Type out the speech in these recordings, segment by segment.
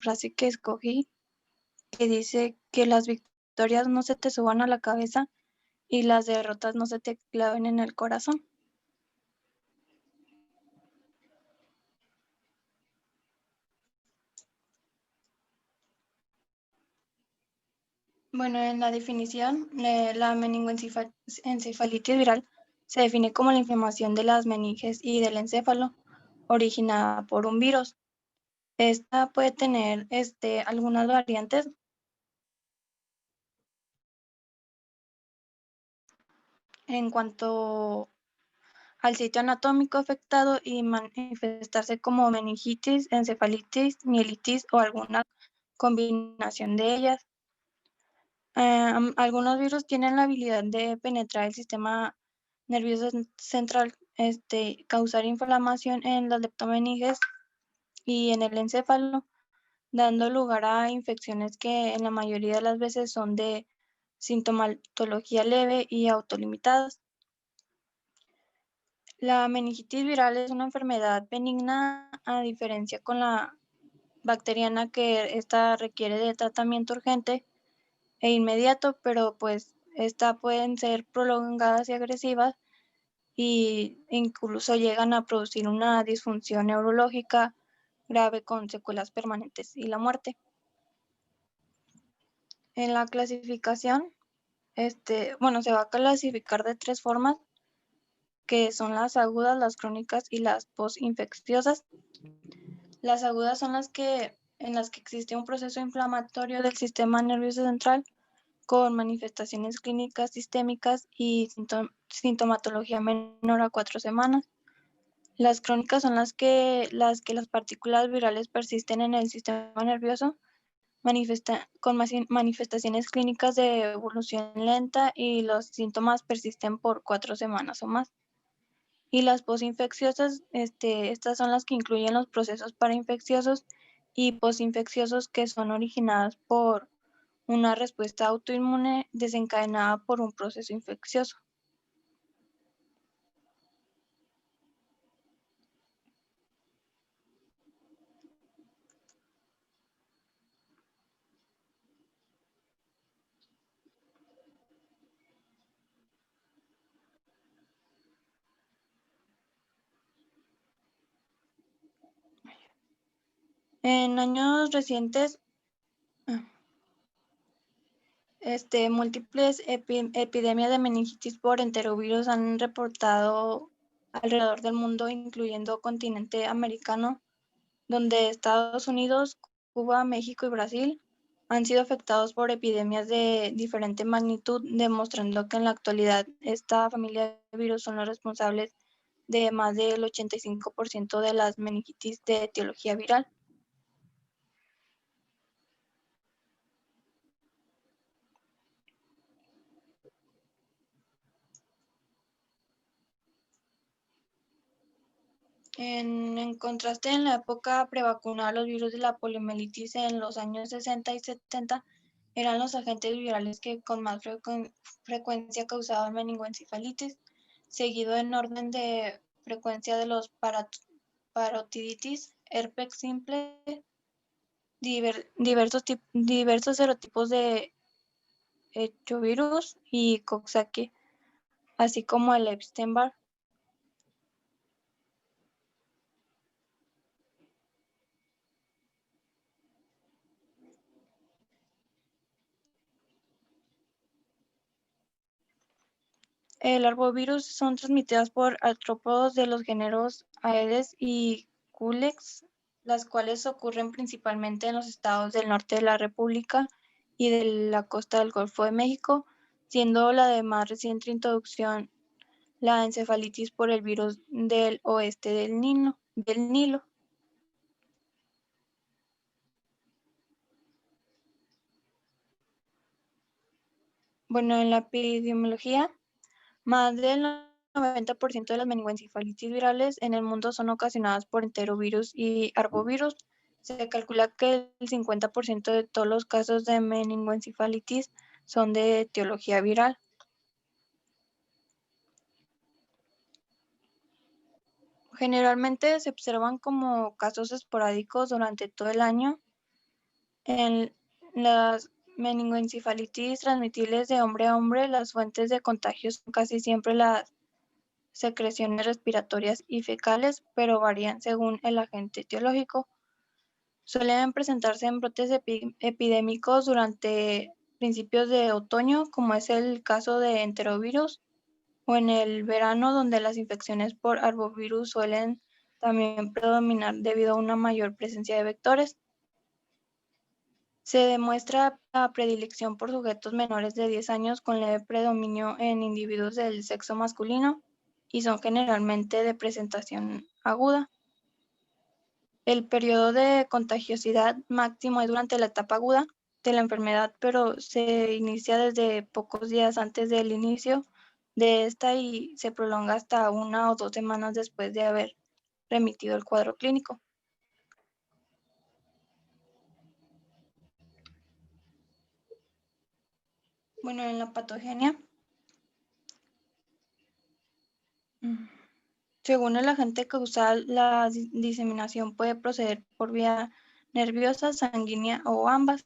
frase que escogí, que dice que las victorias no se te suban a la cabeza y las derrotas no se te claven en el corazón. Bueno, en la definición, la meningoencefalitis viral se define como la inflamación de las meninges y del encéfalo originada por un virus. Esta puede tener algunas variantes. En cuanto al sitio anatómico afectado y manifestarse como meningitis, encefalitis, mielitis o alguna combinación de ellas. Algunos virus tienen la habilidad de penetrar el sistema nervioso central, causar inflamación en las leptomeninges y en el encéfalo, dando lugar a infecciones que en la mayoría de las veces son de sintomatología leve y autolimitadas. La meningitis viral es una enfermedad benigna, a diferencia con la bacteriana, que esta requiere de tratamiento urgente e inmediato, pero pues esta pueden ser prolongadas y agresivas e incluso llegan a producir una disfunción neurológica grave con secuelas permanentes y la muerte. En la clasificación, se va a clasificar de 3 formas, que son las agudas, las crónicas y las postinfecciosas. Las agudas son en las que existe un proceso inflamatorio del sistema nervioso central con manifestaciones clínicas sistémicas y sintomatología menor a 4 semanas. Las crónicas son las partículas virales persisten en el sistema nervioso, con manifestaciones clínicas de evolución lenta y los síntomas persisten por 4 semanas o más. Y las posinfecciosas, estas son las que incluyen los procesos parainfecciosos y posinfecciosos, que son originadas por una respuesta autoinmune desencadenada por un proceso infeccioso. En años recientes, múltiples epidemias de meningitis por enterovirus han reportado alrededor del mundo, incluyendo continente americano, donde Estados Unidos, Cuba, México y Brasil han sido afectados por epidemias de diferente magnitud, demostrando que en la actualidad esta familia de virus son los responsables de más del 85% de las meningitis de etiología viral. En contraste, en la época prevacunada, los virus de la poliomielitis en los años 60 y 70 eran los agentes virales que con más frecuencia causaban meningoencefalitis, seguido en orden de frecuencia de los parotiditis, herpes simple, diversos serotipos de echovirus y Coxsackie, así como el Epstein-Barr. El arbovirus son transmitidas por artrópodos de los géneros Aedes y Culex, las cuales ocurren principalmente en los estados del norte de la República y de la costa del Golfo de México, siendo la de más reciente introducción la encefalitis por el virus del oeste del Nilo. Bueno, en la epidemiología, más del 90% de las meningoencefalitis virales en el mundo son ocasionadas por enterovirus y arbovirus. Se calcula que el 50% de todos los casos de meningoencefalitis son de etiología viral. Generalmente se observan como casos esporádicos durante todo el año, En las meningoencefalitis transmitibles de hombre a hombre, las fuentes de contagio son casi siempre las secreciones respiratorias y fecales, pero varían según el agente etiológico. Suelen presentarse en brotes epidémicos durante principios de otoño, como es el caso de enterovirus, o en el verano, donde las infecciones por arbovirus suelen también predominar debido a una mayor presencia de vectores. Se demuestra la predilección por sujetos menores de 10 años con leve predominio en individuos del sexo masculino y son generalmente de presentación aguda. El periodo de contagiosidad máximo es durante la etapa aguda de la enfermedad, pero se inicia desde pocos días antes del inicio de esta y se prolonga hasta 1 o 2 semanas después de haber remitido el cuadro clínico. Bueno, en la patogenia, según el agente causal, la diseminación puede proceder por vía nerviosa, sanguínea o ambas.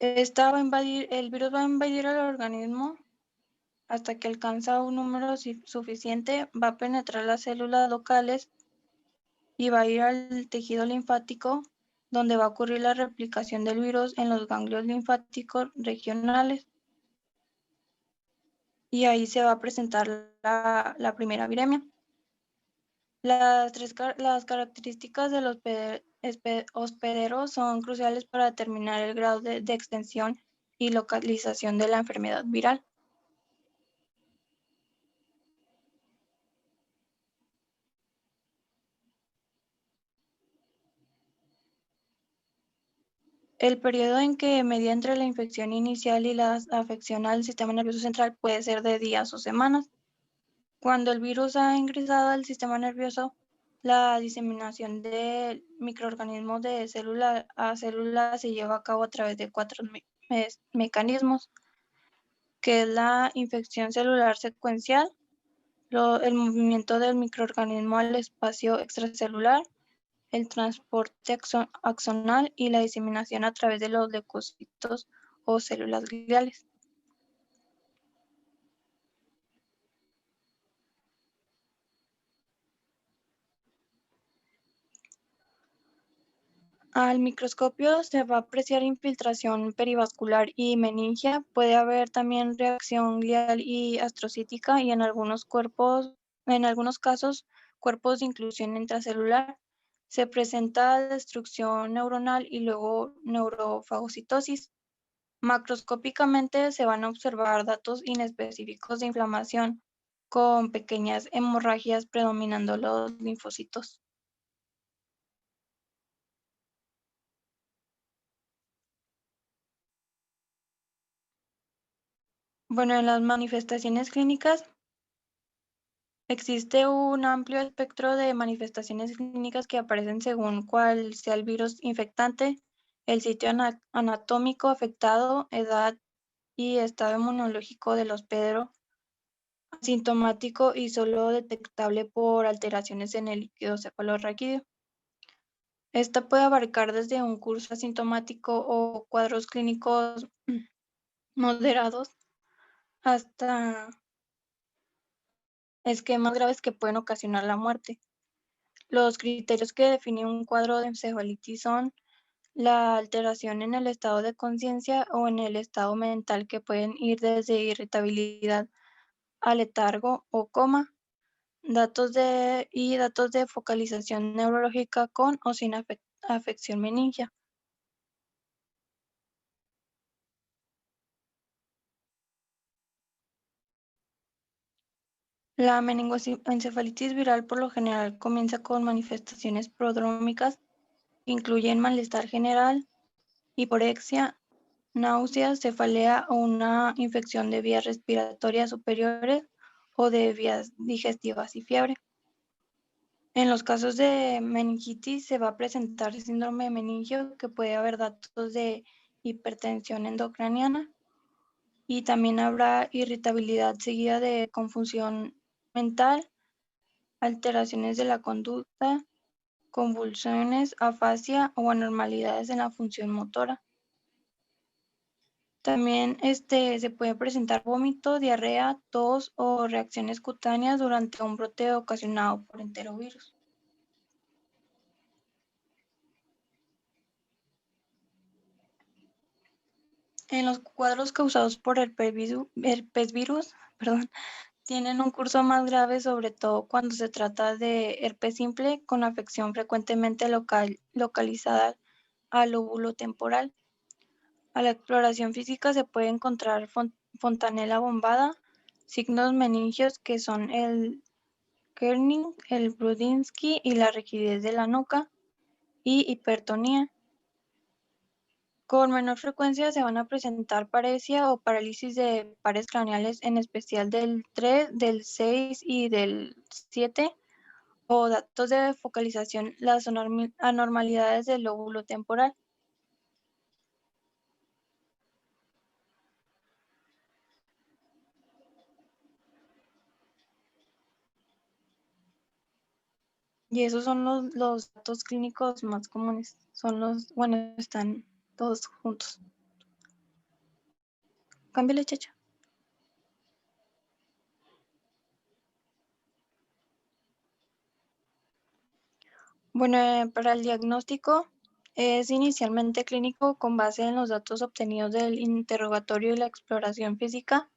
El virus va a invadir el organismo hasta que alcanza un número suficiente, va a penetrar las células locales y va a ir al tejido linfático, donde va a ocurrir la replicación del virus en los ganglios linfáticos regionales. Y ahí se va a presentar la primera viremia. Las características del hospedero son cruciales para determinar el grado de extensión y localización de la enfermedad viral. El periodo en que media entre la infección inicial y la afección al sistema nervioso central puede ser de días o semanas. Cuando el virus ha ingresado al sistema nervioso, la diseminación de microorganismos de célula a célula se lleva a cabo a través de 4 mecanismos, que es la infección celular secuencial, el movimiento del microorganismo al espacio extracelular, el transporte axonal y la diseminación a través de los leucocitos o células gliales. Al microscopio se va a apreciar infiltración perivascular y meningia. Puede haber también reacción glial y astrocítica y en algunos casos, cuerpos de inclusión intracelular. Se presenta destrucción neuronal y luego neurofagocitosis. Macroscópicamente se van a observar datos inespecíficos de inflamación con pequeñas hemorragias predominando los linfocitos. Bueno, en las manifestaciones clínicas existe un amplio espectro de manifestaciones clínicas que aparecen según cuál sea el virus infectante, el sitio anatómico afectado, edad y estado inmunológico del hospedero, asintomático y solo detectable por alteraciones en el líquido cefalorraquídeo. Esta puede abarcar desde un curso asintomático o cuadros clínicos moderados hasta esquemas graves que pueden ocasionar la muerte. Los criterios que definen un cuadro de encefalitis son la alteración en el estado de conciencia o en el estado mental, que pueden ir desde irritabilidad a letargo o coma, datos de focalización neurológica con o sin afección meningia. La meningoencefalitis viral por lo general comienza con manifestaciones prodrómicas, incluyen malestar general, hiporexia, náuseas, cefalea o una infección de vías respiratorias superiores o de vías digestivas y fiebre. En los casos de meningitis se va a presentar síndrome meningio, que puede haber datos de hipertensión endocraniana y también habrá irritabilidad seguida de confusión mental, alteraciones de la conducta, convulsiones, afasia o anormalidades en la función motora. También se puede presentar vómito, diarrea, tos o reacciones cutáneas durante un brote ocasionado por enterovirus. En los cuadros causados por herpes virus, perdón, tienen un curso más grave, sobre todo cuando se trata de herpes simple con afección frecuentemente localizada al lóbulo temporal. A la exploración física se puede encontrar fontanela bombada, signos meningios que son el Kerning, el Brudinsky y la rigidez de la nuca, y hipertonía. Con menor frecuencia se van a presentar paresia o parálisis de pares craneales, en especial del 3, del 6 y del 7, o datos de focalización, las anormalidades del lóbulo temporal. Y esos son los datos clínicos más comunes. Bueno, están todos juntos. Cámbiale, chacha. Bueno, para el diagnóstico es inicialmente clínico con base en los datos obtenidos del interrogatorio y la exploración física.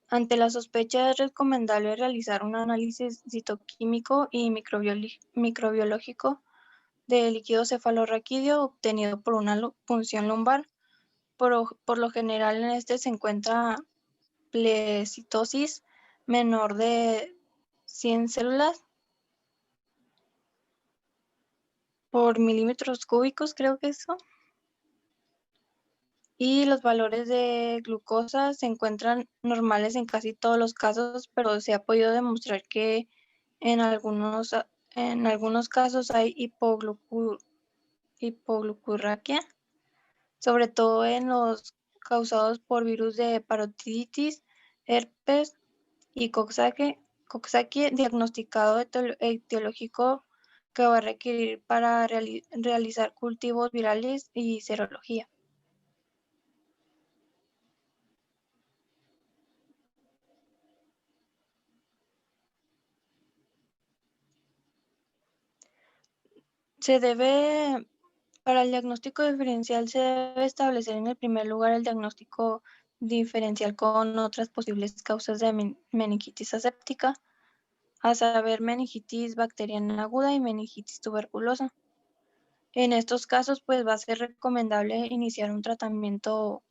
Ante la sospecha es recomendable realizar un análisis citoquímico y microbiológico del líquido cefalorraquídeo obtenido por una punción lumbar. Por lo general en este se encuentra plecitosis menor de 100 células por milímetros cúbicos, creo que eso. Y los valores de glucosa se encuentran normales en casi todos los casos, pero se ha podido demostrar que en algunos, en algunos casos hay hipoglucurraquia, sobre todo en los causados por virus de parotiditis, herpes y Coxsackie, diagnosticado etiológico que va a requerir para realizar cultivos virales y serología. Para el diagnóstico diferencial se debe establecer en el primer lugar el diagnóstico diferencial con otras posibles causas de meningitis aséptica, a saber, meningitis bacteriana aguda y meningitis tuberculosa. En estos casos, pues va a ser recomendable iniciar un tratamiento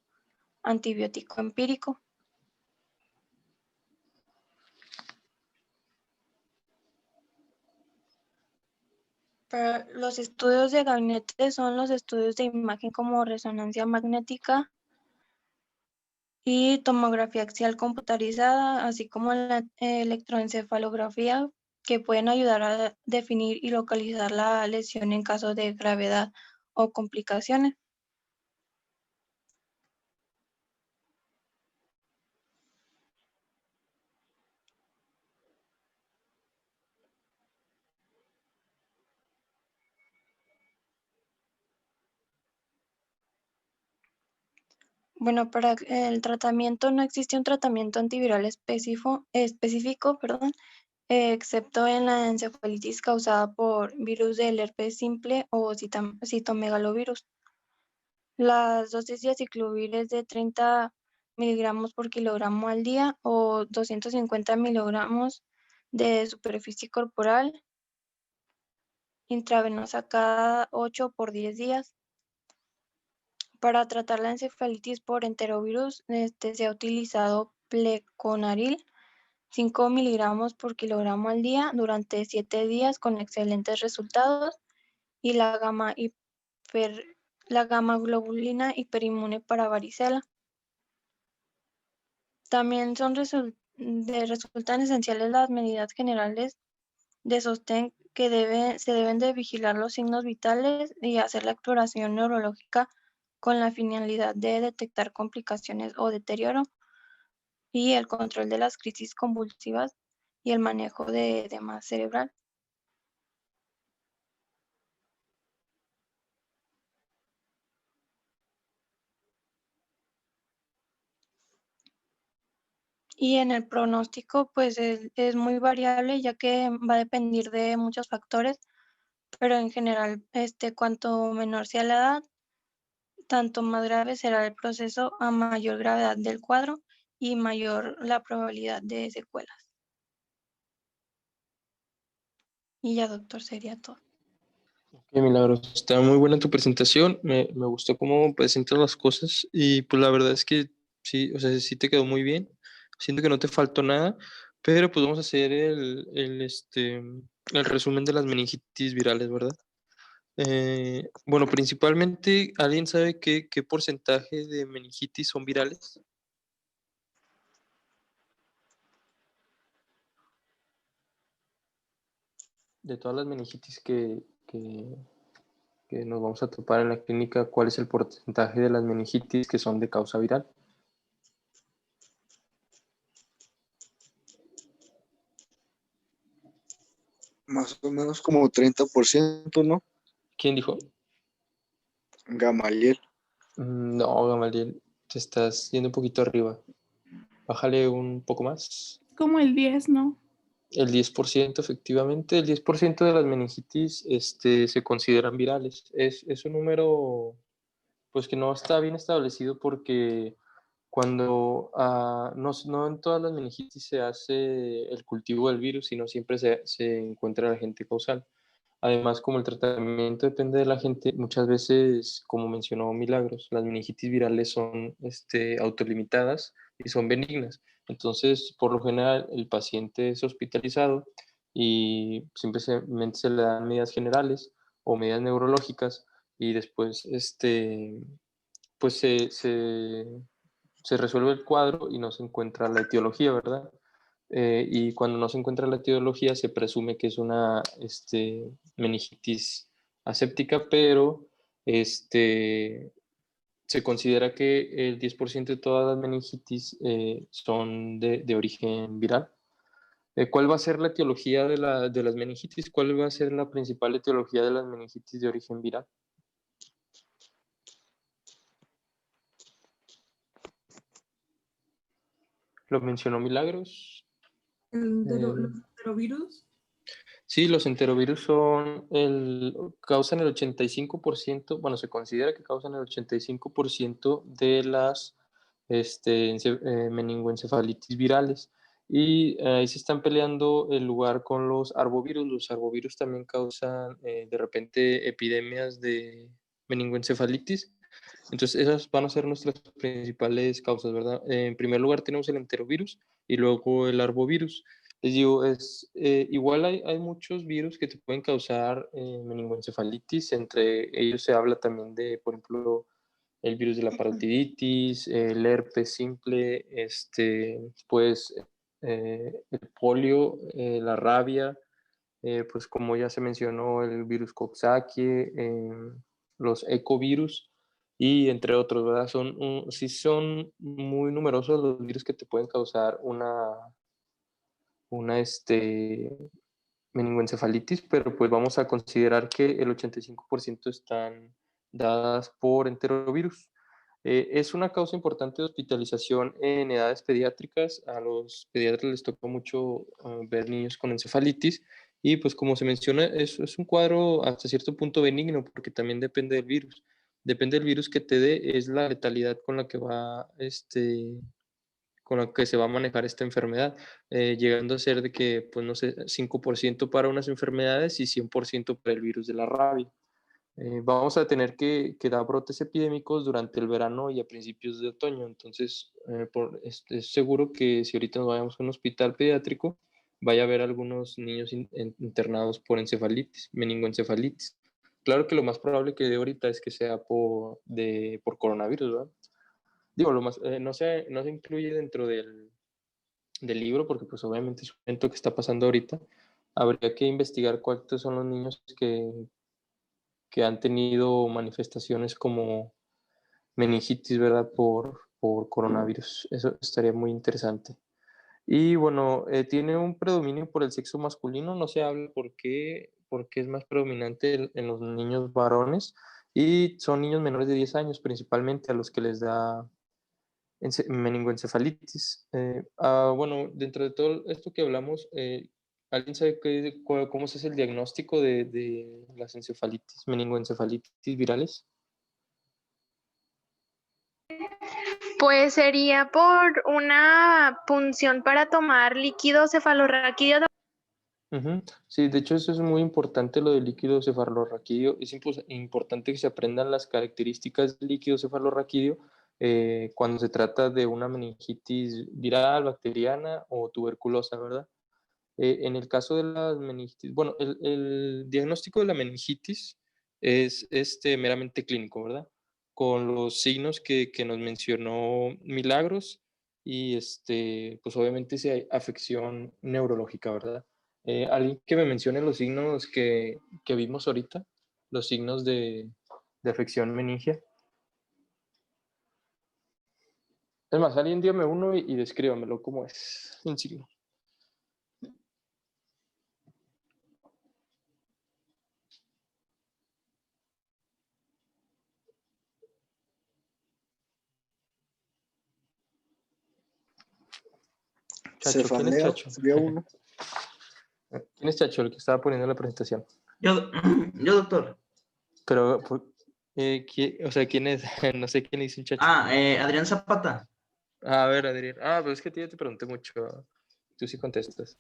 antibiótico empírico. Para los estudios de gabinete son los estudios de imagen como resonancia magnética y tomografía axial computarizada, así como la electroencefalografía, que pueden ayudar a definir y localizar la lesión en caso de gravedad o complicaciones. Bueno, para el tratamiento no existe un tratamiento antiviral específico, perdón, excepto en la encefalitis causada por virus del herpes simple o citomegalovirus. Las dosis de aciclovir es de 30 miligramos por kilogramo al día o 250 miligramos de superficie corporal intravenosa cada 8 por 10 días. Para tratar la encefalitis por enterovirus, se ha utilizado pleconaril 5 miligramos por kilogramo al día durante 7 días con excelentes resultados, y la gamma globulina hiperinmune para varicela. También resultan esenciales las medidas generales de sostén que se deben de vigilar los signos vitales y hacer la exploración neurológica con la finalidad de detectar complicaciones o deterioro, y el control de las crisis convulsivas y el manejo de edema cerebral. Y en el pronóstico, pues es muy variable, ya que va a depender de muchos factores, pero en general, cuanto menor sea la edad, tanto más grave será el proceso a mayor gravedad del cuadro y mayor la probabilidad de secuelas. Y ya, doctor, sería todo. Qué milagros. Está muy buena tu presentación. Me gustó cómo presentas las cosas y pues la verdad es que sí, o sea, sí te quedó muy bien. Siento que no te faltó nada, pero pues vamos a hacer el resumen de las meningitis virales, ¿verdad? Bueno, principalmente, ¿alguien sabe qué porcentaje de meningitis son virales? De todas las meningitis que nos vamos a topar en la clínica, ¿cuál es el porcentaje de las meningitis que son de causa viral? Más o menos como 30%, ¿no? ¿Quién dijo? Gamaliel. No, Gamaliel, te estás yendo un poquito arriba. Bájale un poco más. Como el 10, ¿no? El 10%, efectivamente, el 10% de las meningitis se consideran virales. Es un número pues que no está bien establecido porque cuando no en todas las meningitis se hace el cultivo del virus, sino siempre se encuentra el agente causal. Además, como el tratamiento depende de la gente, muchas veces, como mencionó Milagros, las meningitis virales son autolimitadas y son benignas. Entonces, por lo general, el paciente es hospitalizado y simplemente se le dan medidas generales o medidas neurológicas y después pues se resuelve el cuadro y no se encuentra la etiología, ¿verdad? Y cuando no se encuentra la etiología se presume que es una meningitis aséptica, pero se considera que el 10% de todas las meningitis son de origen viral. ¿Cuál va a ser la etiología de las meningitis? ¿Cuál va a ser la principal etiología de las meningitis de origen viral? ¿Lo mencionó Milagros? Los enterovirus. Sí, los enterovirus causan el 85%, bueno, se considera que causan el 85% de las meningoencefalitis virales. Y ahí se están peleando el lugar con los arbovirus. Los arbovirus también causan de repente epidemias de meningoencefalitis. Entonces, esas van a ser nuestras principales causas, ¿verdad? En primer lugar tenemos el enterovirus y luego el arbovirus. Les digo, igual hay muchos virus que te pueden causar meningoencefalitis. Entre ellos se habla también de, por ejemplo, el virus de la parotiditis, el herpes simple, pues el polio, la rabia, pues como ya se mencionó, el virus Coxsackie, los ecovirus y entre otros, ¿verdad? Sí son muy numerosos los virus que te pueden causar una meningoencefalitis, pero pues vamos a considerar que el 85% están dadas por enterovirus. Es una causa importante de hospitalización en edades pediátricas. A los pediatras les toca mucho ver niños con encefalitis y pues como se menciona, es un cuadro hasta cierto punto benigno porque también depende del virus. Depende del virus que te dé, es la letalidad con la que con la que se va a manejar esta enfermedad, llegando a ser de que, pues no sé, 5% para unas enfermedades y 100% para el virus de la rabia. Vamos a tener que dar brotes epidémicos durante el verano y a principios de otoño. Entonces, es seguro que si ahorita nos vayamos a un hospital pediátrico, vaya a haber algunos niños internados por encefalitis, meningoencefalitis. Claro que lo más probable que de ahorita es que sea por coronavirus, ¿verdad? Digo, no se incluye dentro del libro porque pues obviamente es un evento que está pasando ahorita. Habría que investigar cuántos son los niños que han tenido manifestaciones como meningitis, ¿verdad? Por coronavirus. Eso estaría muy interesante. Y bueno, tiene un predominio por el sexo masculino, no se habla por qué es más predominante en los niños varones y son niños menores de 10 años principalmente a los que les da meningoencefalitis. Bueno, dentro de todo esto que hablamos, ¿alguien sabe cómo se hace el diagnóstico de las encefalitis, meningoencefalitis virales? Pues sería por una punción para tomar líquido cefalorraquídeo. Ujú. Sí, de hecho eso es muy importante lo del líquido cefalorraquídeo. Es importante que se aprendan las características del líquido cefalorraquídeo cuando se trata de una meningitis viral, bacteriana o tuberculosa, ¿verdad? En el caso de las meningitis, bueno, el diagnóstico de la meningitis es meramente clínico, ¿verdad? Con los signos que nos mencionó Milagros y pues obviamente si hay afección neurológica, ¿verdad? Alguien que me mencione los signos que vimos ahorita, los signos de afección meningia. Es más, alguien dígame uno y descríbamelo, ¿cómo es un signo? Chacho, ¿quién es Cefalea Chacho? sería uno. ¿Quién es Chacho, el que estaba poniendo la presentación? Yo, doctor. Pero, o sea, ¿quién es? No sé quién dice un Chacho. Adrián Zapata. A ver, Adrián. Pero es que a ti ya te pregunté mucho. Tú sí contestas.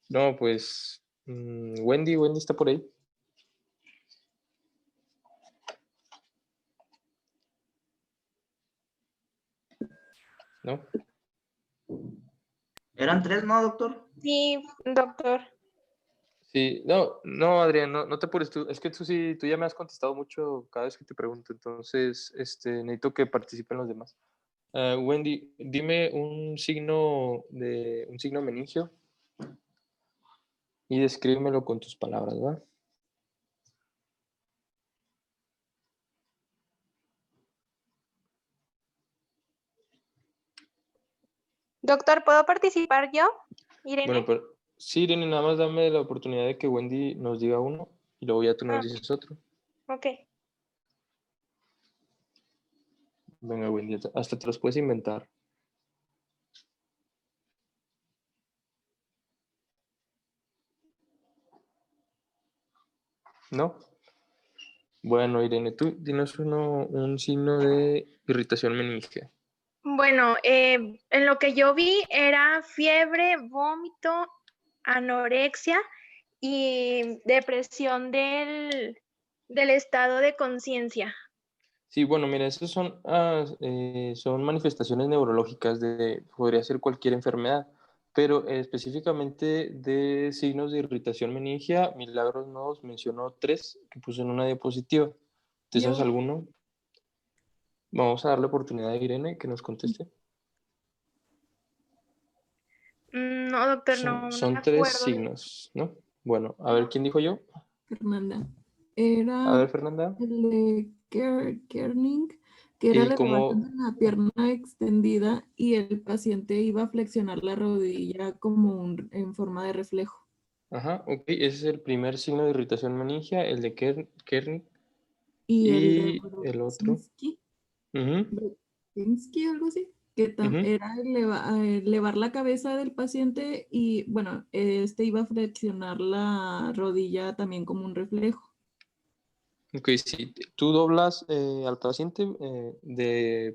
No, pues, Wendy está por ahí. ¿No? ¿Eran 3, no, doctor? Sí, doctor. Sí, no, Adrián, no te apures tú. Es que tú ya me has contestado mucho cada vez que te pregunto, entonces, necesito que participen los demás. Wendy, dime un signo meningio y descríbemelo con tus palabras, ¿va? Doctor, ¿puedo participar yo? Irene. Bueno, pero sí, Irene, nada más dame la oportunidad de que Wendy nos diga uno y luego ya tú nos dices otro. Ok. Venga, Wendy, hasta te los puedes inventar. ¿No? Bueno, Irene, tú dinos un signo de irritación meningia. Bueno, en lo que yo vi era fiebre, vómito, anorexia y depresión del estado de conciencia. Sí, bueno, mira, esas son manifestaciones neurológicas podría ser cualquier enfermedad, pero específicamente de signos de irritación meningia, Milagros nos mencionó 3 que puso en una diapositiva. ¿Te sabes Yo. alguno? Vamos a darle oportunidad a Irene que nos conteste. No, doctor, no Son me 3 acuerdo. signos, ¿no? Bueno, a ver, ¿quién dijo yo? Fernanda. A Era ver, Fernanda. el de Kerning, que era ¿Y la elevación cómo? de la pierna extendida y el paciente iba a flexionar la rodilla como en forma de reflejo. Ajá, ok, ese es el primer signo de irritación meningia, el de Kernig. Y el de Y el otro. Ujú, Brodsky, algo así, que ujú. era elevar la cabeza del paciente y bueno, este iba a flexionar la rodilla también como un reflejo. Ok, si tú doblas al paciente,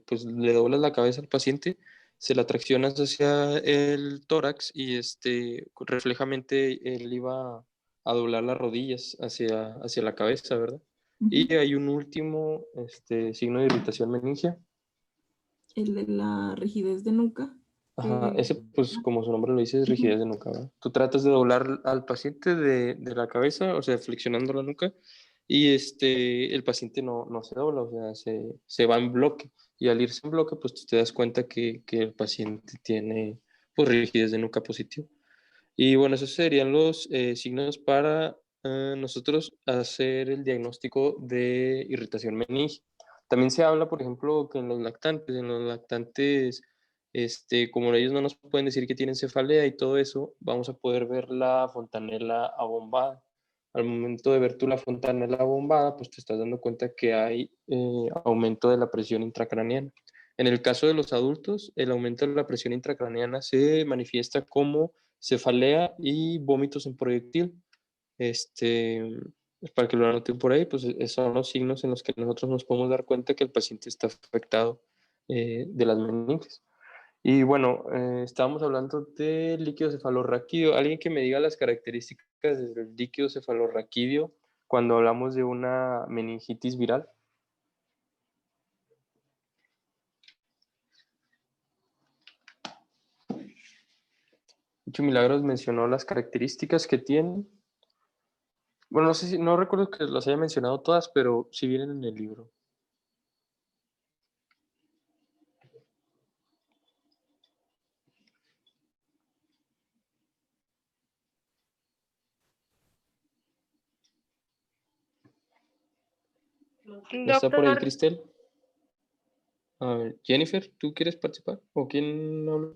pues le doblas la cabeza al paciente, se la traccionas hacia el tórax y reflejamente él iba a doblar las rodillas hacia la cabeza, ¿verdad? Y Ujú. hay un último signo de irritación meningia. El de la rigidez de nuca. Ajá, que- ese, pues como su nombre lo dice, es Ujú. rigidez de nuca, ¿verdad? Tú tratas de doblar al paciente de la cabeza, o sea, flexionando la nuca, y el paciente no se dobla, o sea, se va en bloque. Y al irse en bloque, pues tú te das cuenta que el paciente tiene, pues, rigidez de nuca positiva. Y bueno, esos serían los signos para nosotros hacer el diagnóstico de irritación meningia. También se habla, por ejemplo, que en los lactantes, como ellos no nos pueden decir que tienen cefalea y todo eso, vamos a poder ver la fontanela abombada. Al momento de ver tú la fontanela abombada, pues te estás dando cuenta que hay aumento de la presión intracraneana. En el caso de los adultos, el aumento de la presión intracraneana se manifiesta como cefalea y vómitos en proyectil. Para que lo anoten por ahí, pues son los signos en los que nosotros nos podemos dar cuenta que el paciente está afectado de las meninges. Y bueno, estábamos hablando del líquido cefalorraquídeo. Alguien que me diga las características del líquido cefalorraquídeo cuando hablamos de una meningitis viral. Mucho Milagros mencionó las características que tienen. Bueno, no sé si, no recuerdo que las haya mencionado todas, pero sí vienen en el libro. ¿Está por ahí Doctor, Cristel? A ver, Jennifer, ¿tú quieres participar? ¿O quién habla?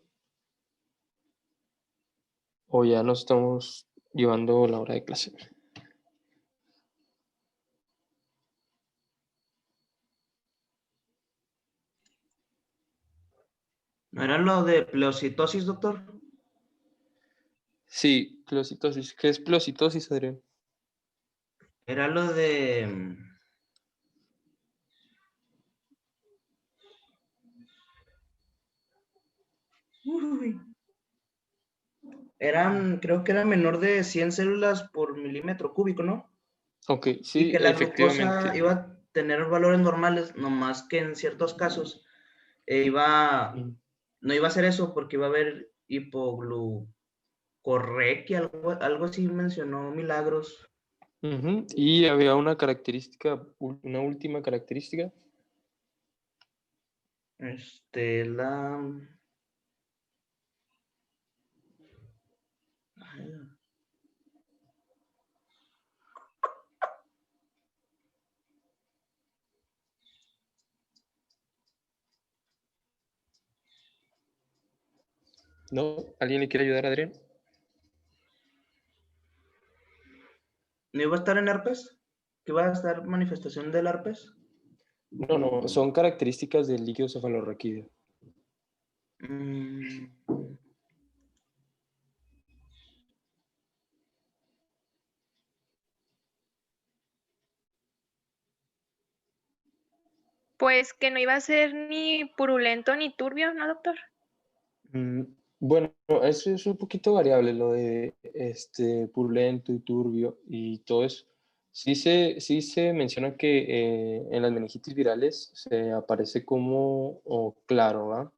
O ya nos estamos llevando la hora de clase. ¿No era lo de pleocitosis, doctor? Sí, pleocitosis. ¿Qué es pleocitosis, Adrián? Era lo de... Uy. Creo que era menor de 100 células por milímetro cúbico, ¿no? Ok, Y sí, que la glucosa efectivamente. iba a tener valores normales, nomás que en ciertos casos no iba a ser eso porque iba a haber hipoglucorrequia, algo así mencionó Milagros. Ujú. Y había una característica, una última característica. La... ¿No? ¿Alguien le quiere ayudar a Adrián? ¿No iba a estar en herpes? ¿Que iba a estar manifestación del herpes? No, no, son características del líquido cefalorraquídeo. Mm, pues que no iba a ser ni purulento ni turbio, ¿no, doctor? Mm, Bueno, eso es un poquito variable, lo de purulento y turbio y todo eso. Sí se menciona que en las meningitis virales se aparece como claro, ¿va?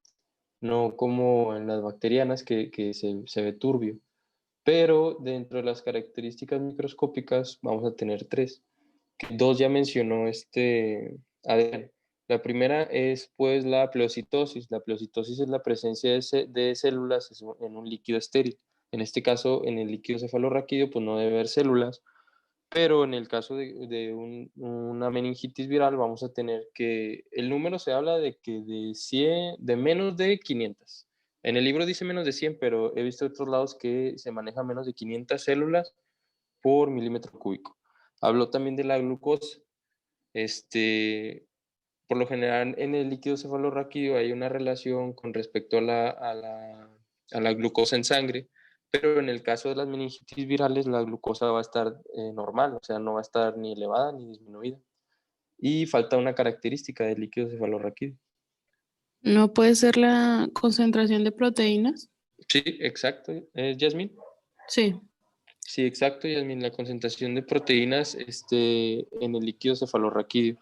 No como en las bacterianas que se ve turbio. Pero dentro de las características microscópicas vamos a tener tres, que dos ya mencionó Adrián. La primera es pues la pleocitosis. La pleocitosis es la presencia de células en un líquido estéril. En este caso, en el líquido cefalorraquídeo, pues no debe haber células, pero en el caso de una meningitis viral vamos a tener que el número se habla de que de menos de 500. En el libro dice menos de 100, pero he visto otros lados que se maneja menos de 500 células por milímetro cúbico. Habló también de la glucosa. Por lo general en el líquido cefalorraquídeo hay una relación con respecto a la glucosa en sangre, pero en el caso de las meningitis virales la glucosa va a estar normal, o sea, no va a estar ni elevada ni disminuida. Y falta una característica del líquido cefalorraquídeo. ¿No puede ser la concentración de proteínas? Sí, exacto. ¿Es Yasmín? Sí. Sí, exacto, Yasmín. La concentración de proteínas en el líquido cefalorraquídeo.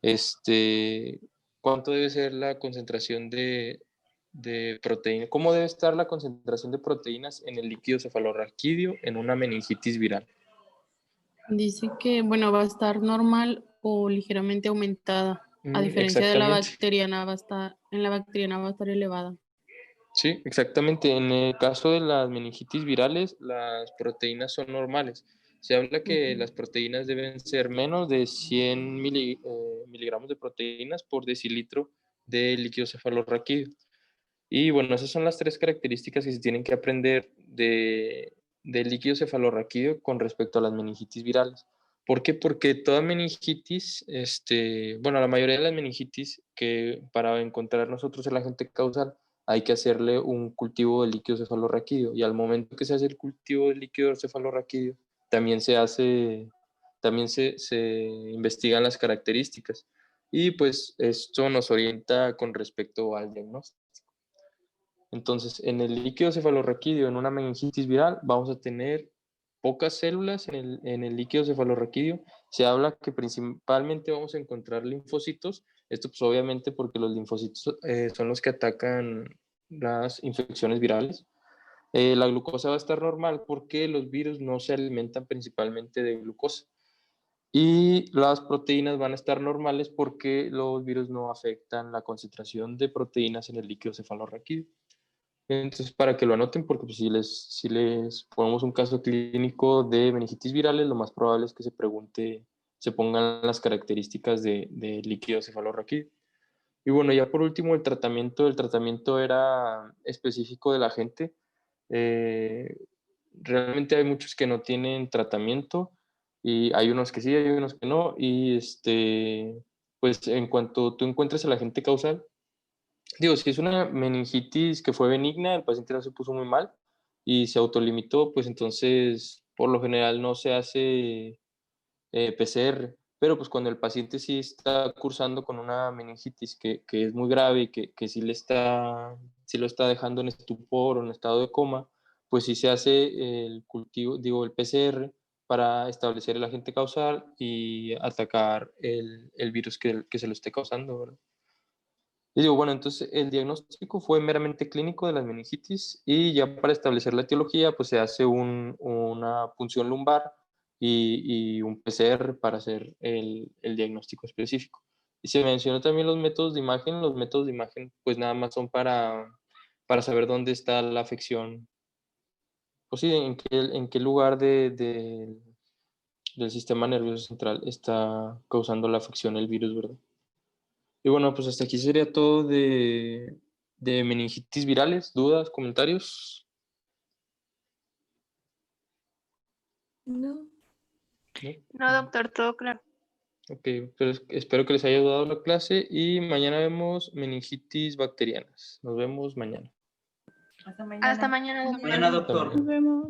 Este, ¿Cuánto debe ser la concentración de proteína? ¿Cómo debe estar la concentración de proteínas en el líquido cefalorraquídeo en una meningitis viral? Dice que, bueno, va a estar normal o ligeramente aumentada. A diferencia de la Exactamente. bacteriana, en la bacteriana va a estar elevada. Sí, exactamente. En el caso de las meningitis virales, las proteínas son normales. Se habla que las proteínas deben ser menos de 100 miligramos de proteínas por decilitro de líquido cefalorraquídeo. Y bueno, esas son las tres características que se tienen que aprender del líquido cefalorraquídeo con respecto a las meningitis virales. ¿Por qué? Porque toda meningitis, bueno, la mayoría de las meningitis, que para encontrar nosotros el agente causal, hay que hacerle un cultivo de líquido cefalorraquídeo. Y al momento que se hace el cultivo de líquido cefalorraquídeo, también se investigan las características. Y pues esto nos orienta con respecto al diagnóstico. Entonces, en el líquido cefalorraquídeo, en una meningitis viral, vamos a tener pocas células en el líquido cefalorraquídeo. Se habla que principalmente vamos a encontrar linfocitos. Esto pues obviamente porque los linfocitos son los que atacan las infecciones virales. La glucosa va a estar normal porque los virus no se alimentan principalmente de glucosa. Y las proteínas van a estar normales porque los virus no afectan la concentración de proteínas en el líquido cefalorraquídeo. Entonces, para que lo anoten, porque pues, si les ponemos un caso clínico de meningitis virales, lo más probable es que se pongan las características de líquido cefalorraquídeo. Y bueno, ya por último, el tratamiento era específico de la gente. Realmente hay muchos que no tienen tratamiento y hay unos que sí, hay unos que no. Y pues en cuanto tú encuentres el agente causal, digo, si es una meningitis que fue benigna, el paciente no se puso muy mal y se autolimitó, pues entonces por lo general no se hace PCR, pero pues cuando el paciente sí está cursando con una meningitis que es muy grave y que sí lo está dejando en estupor o en estado de coma, pues sí se hace el cultivo, digo, el PCR para establecer el agente causal y atacar el virus que se lo esté causando, ¿verdad? Y digo, bueno, entonces el diagnóstico fue meramente clínico de las meningitis y ya para establecer la etiología, pues se hace una punción lumbar y un PCR para hacer el diagnóstico específico. Y se mencionó también los métodos de imagen. Los métodos de imagen, pues nada más son para saber dónde está la afección, pues sí, en qué lugar del sistema nervioso central está causando la afección el virus, ¿verdad? Y bueno, pues hasta aquí sería todo de meningitis virales. ¿Dudas, comentarios? No. ¿No? No, doctor, todo claro. Ok, pues espero que les haya ayudado la clase y mañana vemos meningitis bacterianas. Nos vemos mañana. Hasta mañana, doctor. Mañana, Hasta doctor. mañana. Nos vemos.